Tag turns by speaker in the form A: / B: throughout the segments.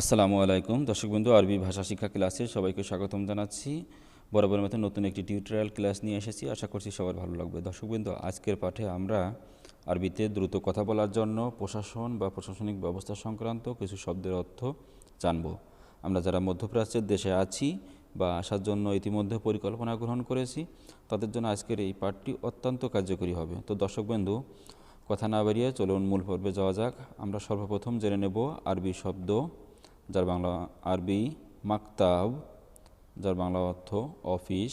A: আসসালামু আলাইকুম দর্শকবন্ধু, আরবি ভাষা শিক্ষা ক্লাসে সবাইকে স্বাগতম জানাচ্ছি। বরাবরের মতো নতুন একটি টিউটোরিয়াল ক্লাস নিয়ে এসেছি, আশা করছি সবার ভালো লাগবে। দর্শকবন্ধু, আজকের পাঠে আমরা আরবিতে দ্রুত কথা বলার জন্য প্রশাসন বা প্রশাসনিক ব্যবস্থা সংক্রান্ত কিছু শব্দের অর্থ জানব। আমরা যারা মধ্যপ্রাচ্যের দেশে আছি বা আসার জন্য ইতিমধ্যে পরিকল্পনা গ্রহণ করেছি, তাদের জন্য আজকের এই পাঠটি অত্যন্ত কার্যকরী হবে। তো দর্শকবন্ধু, কথা না বাড়িয়ে চলুন মূল পর্বে যাওয়া যাক। আমরা সর্বপ্রথম জেনে নেব আরবি শব্দ, যার বাংলা আরবি মাকতাব, যার বাংলা অর্থ অফিস।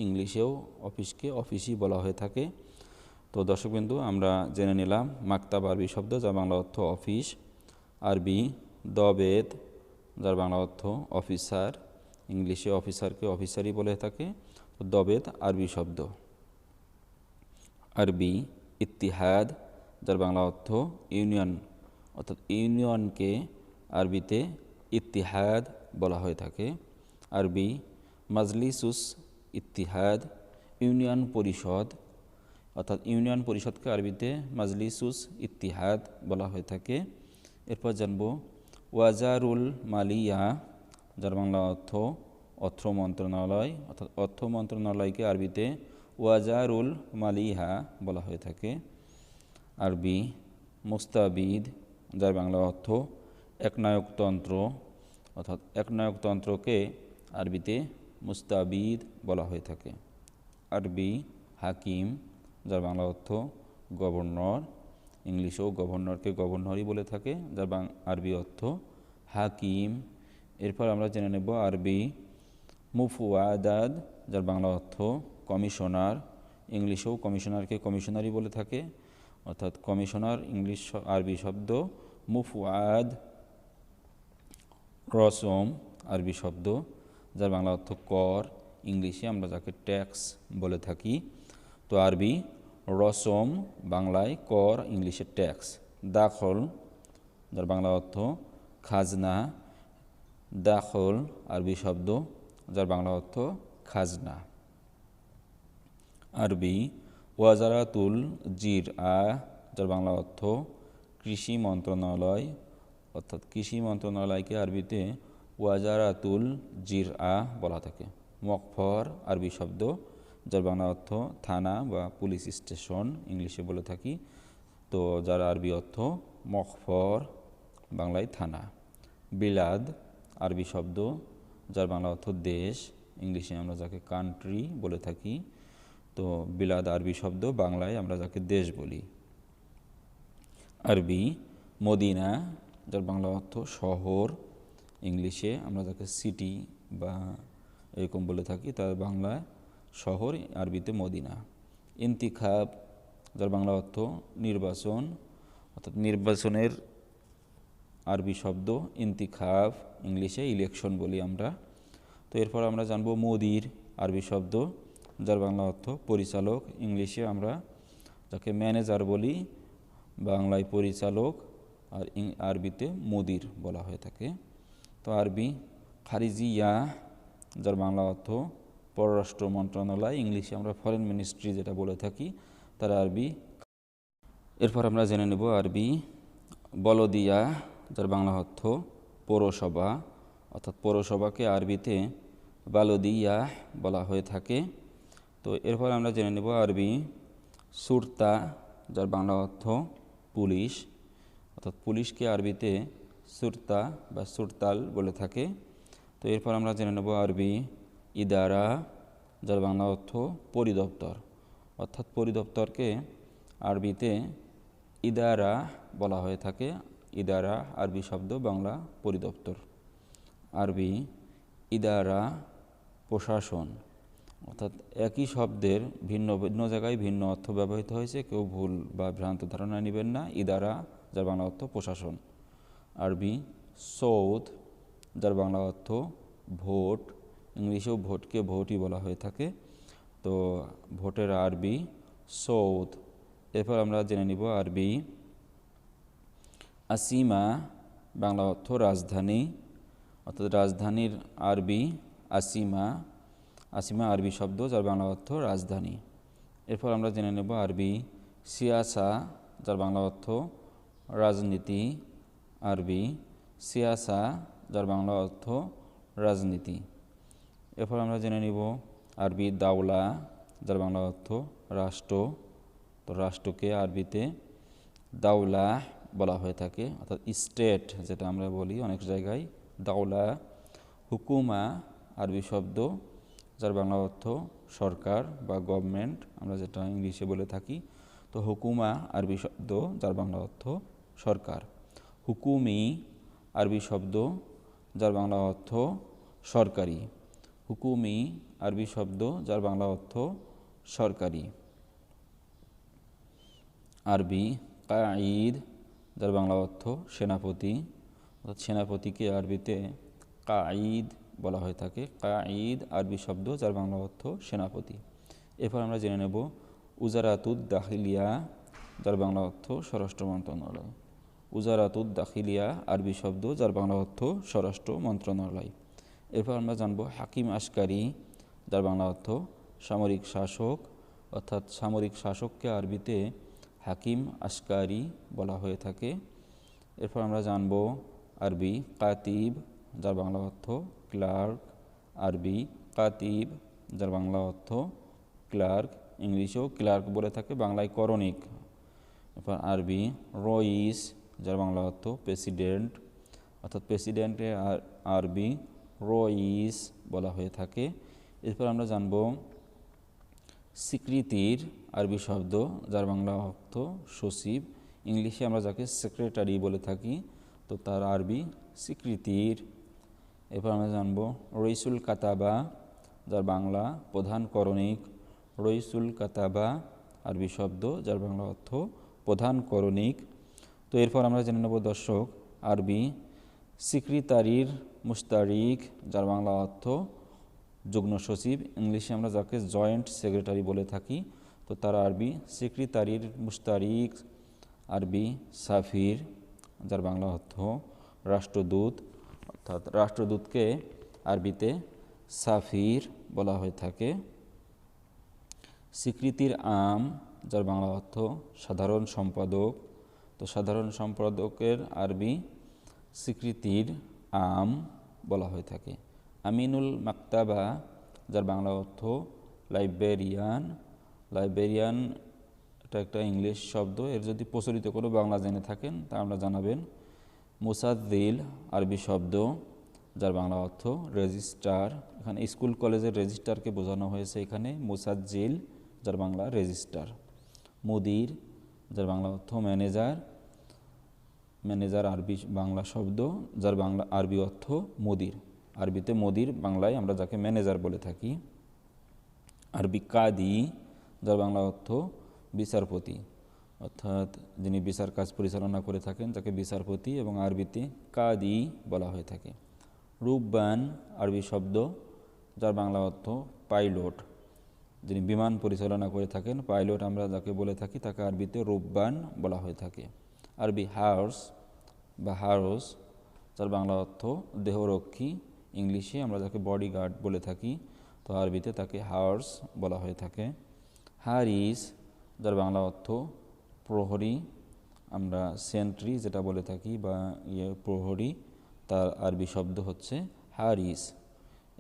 A: ইংলিশেও অফিসকে অফিসই বলা হয়ে থাকে। তো দর্শকবিন্দু, আমরা জেনে নিলাম মাকতাব আরবি শব্দ, যার বাংলা অর্থ অফিস। আরবি দবেদ, যার বাংলা অর্থ অফিসার। ইংলিশে অফিসারকে অফিসারই বলে থাকে। তো দবেদ আরবি শব্দ। আরবি ইত্তিহাদ, যার বাংলা অর্থ ইউনিয়ন, অর্থাৎ ইউনিয়নকে আরবিতে ইত্তিহাদ বলা হয়ে থাকে। আরবি মাজলিসুস ইত্তিহাদ, ইউনিয়ন পরিষদ, অর্থাৎ ইউনিয়ন পরিষদকে আরবিতে মাজলিসুস ইত্তিহাদ বলা হয়ে থাকে। এরপর জানব ওয়াজারুল মালিয়া, যার বাংলা অর্থ অর্থ মন্ত্রণালয়, অর্থাৎ অর্থ মন্ত্রণালয়কে আরবিতে ওয়াজারুল মালিহা বলা হয়ে থাকে। আরবি মুস্তাবিদ, যার বাংলা অর্থ একনায়কতন্ত্র, অর্থাৎ একনায়কতন্ত্রকে আরবিতে মুস্তাবিদ বলা হয়ে থাকে। আরবি হাকিম, যার বাংলা অর্থ গভর্নর। ইংলিশেও গভর্নরকে গভর্নরই বলে থাকে, যার আরবি অর্থ হাকিম। এরপর আমরা জেনে নেব আরবি মুফওয়াদাদ, যার বাংলা অর্থ কমিশনার। ইংলিশেও কমিশনারকে কমিশনারই বলে থাকে, অর্থাৎ কমিশনার ইংলিশ আরবি শব্দ মুফওয়াদ। রসম আরবি শব্দ, যার বাংলা অর্থ কর। ইংলিশে আমরা যাকে ট্যাক্স বলে থাকি। তো আরবি রসম, বাংলায় কর, ইংলিশে ট্যাক্স। দাখল, যার বাংলা অর্থ খাজনা। দাখল আরবি শব্দ, যার বাংলা অর্থ খাজনা। আরবি ওয়াজারাতুল জিরআ, যার বাংলা অর্থ কৃষি মন্ত্রণালয়, অর্থাৎ কৃষি মন্ত্রণালয়কে আরবিতে ওয়াজারাতুল জিরআ বলা থাকে। মকফর আরবি শব্দ, যার বাংলা অর্থ থানা বা পুলিশ স্টেশন, ইংলিশে বলে থাকি। তো যার আরবি অর্থ মকফর, বাংলায় থানা। বিলাদ আরবি শব্দ, যার বাংলা অর্থ দেশ। ইংলিশে আমরা যাকে কান্ট্রি বলে থাকি। তো বিলাদ আরবি শব্দ, বাংলায় আমরা যাকে দেশ বলি। আরবি মদিনা, যার বাংলা অর্থ শহর। ইংলিশে আমরা যাকে সিটি বা এরকম বলে থাকি, তার বাংলায় শহর, আরবিতে মদিনা। ইন্তিখাব, যার বাংলা অর্থ নির্বাচন, অর্থাৎ নির্বাচনের আরবি শব্দ ইন্তিখাব। ইংলিশে ইলেকশন বলি আমরা। তো এরপর আমরা জানব মুদির আরবি শব্দ, যার বাংলা অর্থ পরিচালক। ইংলিশে আমরা যাকে ম্যানেজার বলি, বাংলায় পরিচালক, আর আরবিতে মুদির বলা হয়ে থাকে। তো আরবি খারিজিয়া, যার বাংলা অর্থ পররাষ্ট্র মন্ত্রণালয়। ইংলিশে আমরা ফরেন মিনিস্ট্রি যেটা বলে থাকি, তার আরবি। এরপর আমরা জেনে নেব আরবি বলদিয়া, যার বাংলা অর্থ পৌরসভা, অর্থাৎ পৌরসভাকে আরবিতে বালদিয়া বলা হয়ে থাকে। তো এরপর আমরা জেনে নেব আরবি সুরতা, যার বাংলা অর্থ পুলিশ, অর্থাৎ পুলিশকে আরবিতে সুরতা বা সুরতাল বলে থাকে। তো এরপর আমরা জেনে নেব আরবি ইদারা, যার বাংলা অর্থ পরিদপ্তর, অর্থাৎ পরিদপ্তরকে আরবিতে ইদারা বলা হয়ে থাকে। ইদারা আরবি শব্দ, বাংলা পরিদপ্তর। আরবি ইদারা প্রশাসন, অর্থাৎ একই শব্দের ভিন্ন ভিন্ন জায়গায় ভিন্ন অর্থ ব্যবহৃত হয়েছে, কেউ ভুল বা ভ্রান্ত ধারণা নেবেন না। ইদারা, যার বাংলা অর্থ প্রশাসন। আরবি সৌদ, যার বাংলা অর্থ ভোট। ইংলিশেও ভোটকে ভোটই বলা হয়ে থাকে। তো ভোটের আরবি সৌদ। এরপর আমরা জেনে নিব আরবি আসিমা, বাংলা অর্থ রাজধানী, অর্থাৎ রাজধানীর আরবি আসিমা। আসিমা আরবি শব্দ, যার বাংলা অর্থ রাজধানী। এরপর আমরা জেনে নেব আরবি সিয়াসা, যার বাংলা অর্থ রাজনীতি। আরবি সিয়াসা, যার বাংলা অর্থ রাজনীতি। এরপর আমরা জেনে নিব আরবি দাওলা, যার বাংলা অর্থ রাষ্ট্র। তো রাষ্ট্রকে আরবিতে দাওলা বলা হয়ে থাকে, অর্থাৎ স্টেট যেটা আমরা বলি অনেক জায়গায় দাওলা। হুকুমা আরবি শব্দ, যার বাংলা অর্থ সরকার বা গভর্নমেন্ট, আমরা যেটা ইংলিশে বলে থাকি। তো হুকুমা আরবি শব্দ, যার বাংলা অর্থ সরকার। হুকুমি আরবি শব্দ, যার বাংলা অর্থ সরকারি। হুকুমি আরবি শব্দ, যার বাংলা অর্থ সরকারি। আরবি কাঈদ, যার বাংলা অর্থ সেনাপতি, অর্থাৎ সেনাপতিকে আরবিতে কাঈদ বলা হয়ে থাকে। কাঈদ আরবি শব্দ, যার বাংলা অর্থ সেনাপতি। এরপর আমরা জেনে নেব উজারাতুদ দাখিলিয়া, যার বাংলা অর্থ স্বরাষ্ট্র মন্ত্রণালয়। উজারাতুদ দাখিলিয়া আরবি শব্দ, যার বাংলা অর্থ স্বরাষ্ট্র মন্ত্রণালয়। এরপর আমরা জানব হাকিম আশকারি, যার বাংলা অর্থ সামরিক শাসক, অর্থাৎ সামরিক শাসককে আরবিতে হাকিম আশকারি বলা হয়ে থাকে। এরপর আমরা জানব আরবি কাতিব, যার বাংলা অর্থ ক্লার্ক। আরবি কাতিব, যার বাংলা অর্থ ক্লার্ক, ইংলিশেও ক্লার্ক বলে থাকে, বাংলায় করণিক। এরপর আরবি রইস, যার বাংলা অর্থ প্রেসিডেন্ট, অর্থাৎ প্রেসিডেন্টে আরবি রইস বলা হয়ে থাকে। এরপর আমরা জানব স্বীকৃতির আরবি শব্দ, যার বাংলা অর্থ সচিব, ইংলিশে আমরা যাকে সেক্রেটারি বলে থাকি, তো তার আরবি স্বীকৃতির। এরপর আমরা জানব রইসুল কাতাবা, যার বাংলা প্রধান করণিক। রইসুল কাতাবা আরবি শব্দ, যার বাংলা অর্থ প্রধান করণিক। তো এরপর আমরা জেনে নেব দর্শক আরবি সেক্রেটারির মুস্তারিক, যার বাংলা অর্থ যুগ্ম সচিব, ইংলিশে আমরা যাকে জয়েন্ট সেক্রেটারি বলে থাকি, তো তার আরবি সেক্রেটারির মুস্তারিক। আরবি সাফির, যার বাংলা অর্থ রাষ্ট্রদূত, অর্থাৎ রাষ্ট্রদূতকে আরবিতে সাফির বলা হয়ে থাকে। স্বীকৃতির আম, যার বাংলা অর্থ সাধারণ সম্পাদক, তো সাধারণ সম্পাদকের আরবি স্বীকৃতির আম বলা হয়ে থাকে। আমিনুল মাকতাবা, যার বাংলা অর্থ লাইব্রেরিয়ান। লাইব্রেরিয়ান এটা একটা ইংলিশ শব্দ, এর যদি প্রচলিত কোনো বাংলা জেনে থাকেন তা আমরা জানাবেন। মুসাদ্দিল আরবি শব্দ, যার বাংলা অর্থ রেজিস্ট্রার। এখানে স্কুল কলেজের রেজিস্ট্রারকে বোঝানো হয়েছে এখানে মুসাজ্জিল, যার বাংলা রেজিস্ট্রার। মুদির, যার বাংলা অর্থ ম্যানেজার। ম্যানেজার আরবি বাংলা শব্দ, যার বাংলা আরবি অর্থ মুদির। আরবিতে মুদির, বাংলায় আমরা যাকে ম্যানেজার বলে থাকি। আরবি কাদি, যার বাংলা অর্থ বিচারপতি, অর্থাৎ যিনি বিচার কাজ পরিচালনা করে থাকেন যাকে বিচারপতি, এবং আরবিতে কাদি বলা হয়ে থাকে। রুব্বান আরবি শব্দ, যার বাংলা অর্থ পাইলট, যিনি বিমান পরিচালনা করে থাকেন, পাইলট আমরা যাকে বলে থাকি তাকে আরবিতে রুব্বান বলা হয়ে থাকে। আরবি হার্স বা হারস, যার বাংলা অর্থ দেহরক্ষী, ইংলিশে আমরা যাকে বডিগার্ড বলে থাকি, তো আরবিতে তাকে হার্স বলা হয়ে থাকে। হারিস, যার বাংলা অর্থ প্রহরী, আমরা সেন্ট্রি যেটা বলে থাকি বা প্রহরী, তার আরবি শব্দ হচ্ছে হারিস।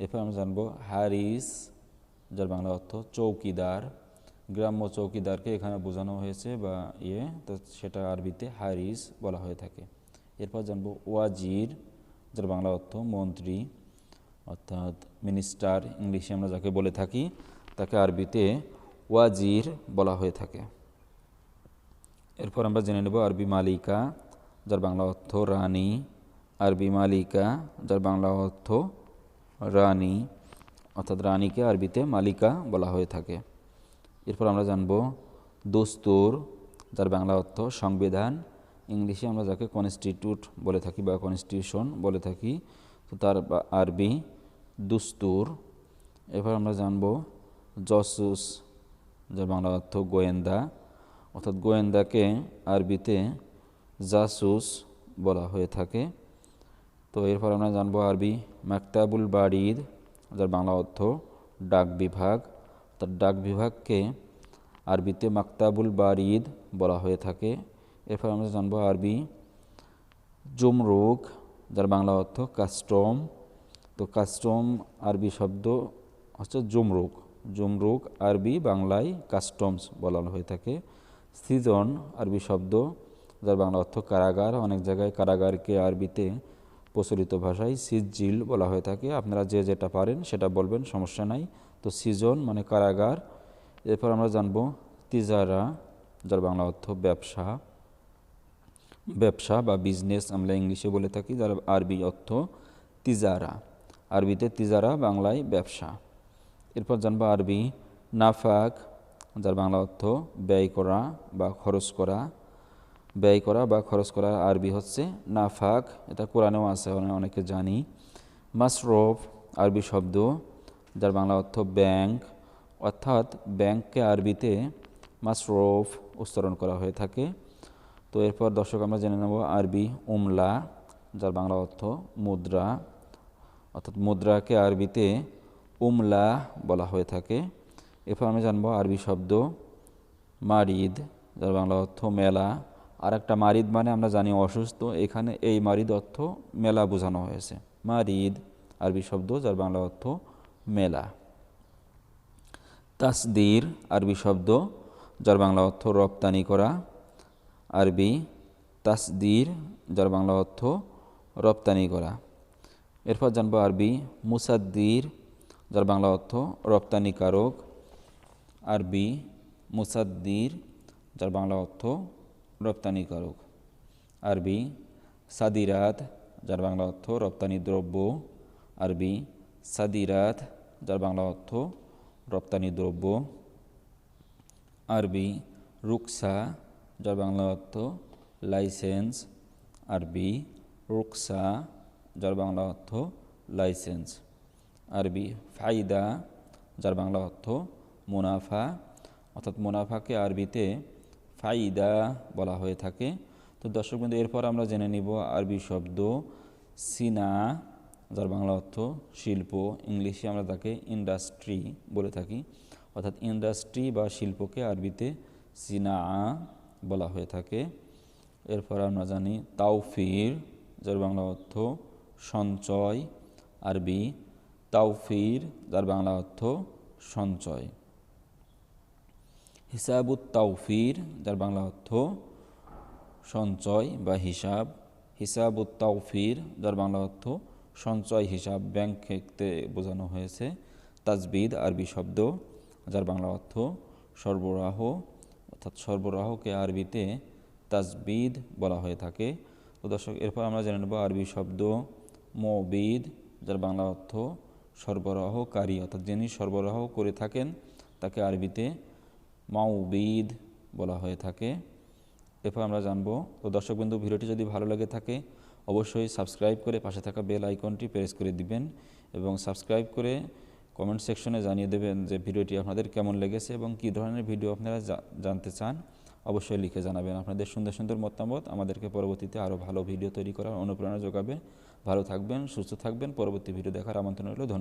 A: এরপর আমরা জানবো হারিস, যার বাংলা অর্থ চৌকিদার। গ্রাম্য চৌকিদারকে এখানে বোঝানো হয়েছে বা তো সেটা আরবিতে হারিস বলা হয়ে থাকে। এরপর জানবো ওয়াজির, যার বাংলা অর্থ মন্ত্রী, অর্থাৎ মিনিস্টার, ইংলিশে আমরা যাকে বলে থাকি তাকে আরবিতে ওয়াজির বলা হয়ে থাকে। এরপর আমরা জেনে নেব আরবি মালিকা, যার বাংলা অর্থ রানী। আরবি মালিকা, যার বাংলা অর্থ রানী, অর্থাৎ রানীকে আরবিতে মালিকা বলা হয়ে থাকে। এরপর আমরা জানব দস্তুর, যার বাংলা অর্থ সংবিধান, ইংলিশে আমরা যাকে কনস্টিটিউট বলে থাকি বা কনস্টিটিউশন বলে থাকি, তো তার আরবি দুস্তুর। এরপর আমরা জানব জসুস, যার বাংলা অর্থ গোয়েন্দা, অর্থাৎ গোয়েন্দাকে আরবিতে জাসুস বলা হয়ে থাকে। তো এরপর আমরা জানবো আরবি মাকতাবুল বারিদ, যার বাংলা অর্থ ডাক বিভাগ, অর্থাৎ ডাক বিভাগকে আরবিতে মাকতাবুল বারিদ বলা হয়ে থাকে। এরপর আমরা জানবো আরবি জুমরুক, যার বাংলা অর্থ কাস্টম। তো কাস্টম আরবি শব্দ হচ্ছে জুমরুক। জুমরুক আরবি বাংলায় কাস্টমস বলা হয়ে থাকে। সিজন আরবি শব্দ যার বাংলা অর্থ কারাগার। অনেক জায়গায় কারাগারকে আরবিতে প্রচলিত ভাষায় সিজিল বলা হয়ে থাকে। আপনারা যে যেটা পারেন সেটা বলবেন, সমস্যা নাই। তো সিজন মানে কারাগার। এরপর আমরা জানব তিজারা, যার বাংলা অর্থ ব্যবসা। ব্যবসা বা বিজনেস আমরা ইংলিশে বলে থাকি, যার আরবি অর্থ তিজারা। আরবিতে তিজারা, বাংলায় ব্যবসা। এরপর জানবো আরবি নাফাক, যার বাংলা অর্থ ব্যয় করা বা খরচ করা। ব্যয় করা বা খরচ করা আরবি হচ্ছে নাফাক। এটা কোরআনেও আছে, অনেকে জানি। মাসরফ আরবি শব্দ যার বাংলা অর্থ ব্যাংক, অর্থাৎ ব্যাংককে আরবিতে মাসরফ উচ্চারণ করা হয়ে থাকে। তো এরপর দর্শক আমরা জেনে নেব আরবি উমলা, যার বাংলা অর্থ মুদ্রা, অর্থাৎ মুদ্রাকে আরবিতে উমলা বলা হয়ে থাকে। এরপর আমরা জানবো আরবি শব্দ মারিদ, যার বাংলা অর্থ মেলা। আর একটা মারিদ মানে আমরা জানি অসুস্থ, এখানে এই মারিদ অর্থ মেলা বোঝানো হয়েছে। মারিদ আরবি শব্দ যার বাংলা অর্থ মেলা। তাসদির আরবি শব্দ যার বাংলা অর্থ রপ্তানি করা। আরবি তাসদির, যার বাংলা অর্থ রপ্তানি করা। এরপর জানবো আরবি মুসাদ্দির, যার বাংলা অর্থ রপ্তানিকারক। আরবি মুসাদ্দির, যার বাংলা অর্থ রপ্তানিকারক। আরবি সাদিরাত, যার বাংলা অর্থ রপ্তানি দ্রব্য। আরবি সাদিরাত, যার বাংলা অর্থ রপ্তানি দ্রব্য। আরবি রুকসা, যার বাংলা অর্থ লাইসেন্স। আরবি রুকসা, যার বাংলা অর্থ লাইসেন্স। আরবি ফায়দা, যার বাংলা অর্থ মুনাফা, অর্থাৎ মুনাফাকে আরবিতে ফায়দা বলা হয়ে থাকে। তো দর্শক বিন্দু, এরপর আমরা জেনে নিব আরবি শব্দ সিনা, যার বাংলা অর্থ শিল্প। ইংলিশে আমরা তাকে ইন্ডাস্ট্রি বলে থাকি, অর্থাৎ ইন্ডাস্ট্রি বা শিল্পকে আরবিতে সিনা বলা হয়ে থাকে। এরপর আমরা জানি তাওফির, যার বাংলা অর্থ সঞ্চয়। আরবি তাওফির, যার বাংলা অর্থ সঞ্চয়। হিসাবুত তাওফির, যার বাংলা অর্থ সঞ্চয় বা হিসাব। হিসাবুত তাওফির, যার বাংলা অর্থ সঞ্চয় হিসাব, ব্যাংক থেকে বোঝানো হয়েছে। তাজবিদ আরবি শব্দ যার বাংলা অর্থ সরবরাহ, অর্থাৎ সরবরাহকে আরবিতে তাজবিদ বলা হয়ে থাকে। তো দর্শক, এরপর আমরা জেনে নেব আরবি শব্দ মুবিদ, যার বাংলা অর্থ সরবরাহকারী, অর্থাৎ যিনি সরবরাহ করে থাকেন তাকে আরবিতে মাউবিদ বলা হয়ে থাকে। এরপর আমরা জানবো। তো দর্শকবন্ধু, ভিডিওটি যদি ভালো লাগে থাকে অবশ্যই সাবস্ক্রাইব করে পাশে থাকা বেল আইকনটি প্রেস করে দিবেন এবং সাবস্ক্রাইব করে কমেন্ট সেকশনে জানিয়ে দেবেন যে ভিডিওটি আপনাদের কেমন লেগেছে এবং কী ধরনের ভিডিও আপনারা জানতে চান। অবশ্যই লিখে জানাবেন। আপনাদের সুন্দর সুন্দর মতামত আমাদেরকে পরবর্তীতে আরও ভালো ভিডিও তৈরি করার অনুপ্রেরণা যোগাবে। ভালো থাকবেন, সুস্থ থাকবেন। পরবর্তী ভিডিও দেখার আমন্ত্রণ রইল। ধন্যবাদ।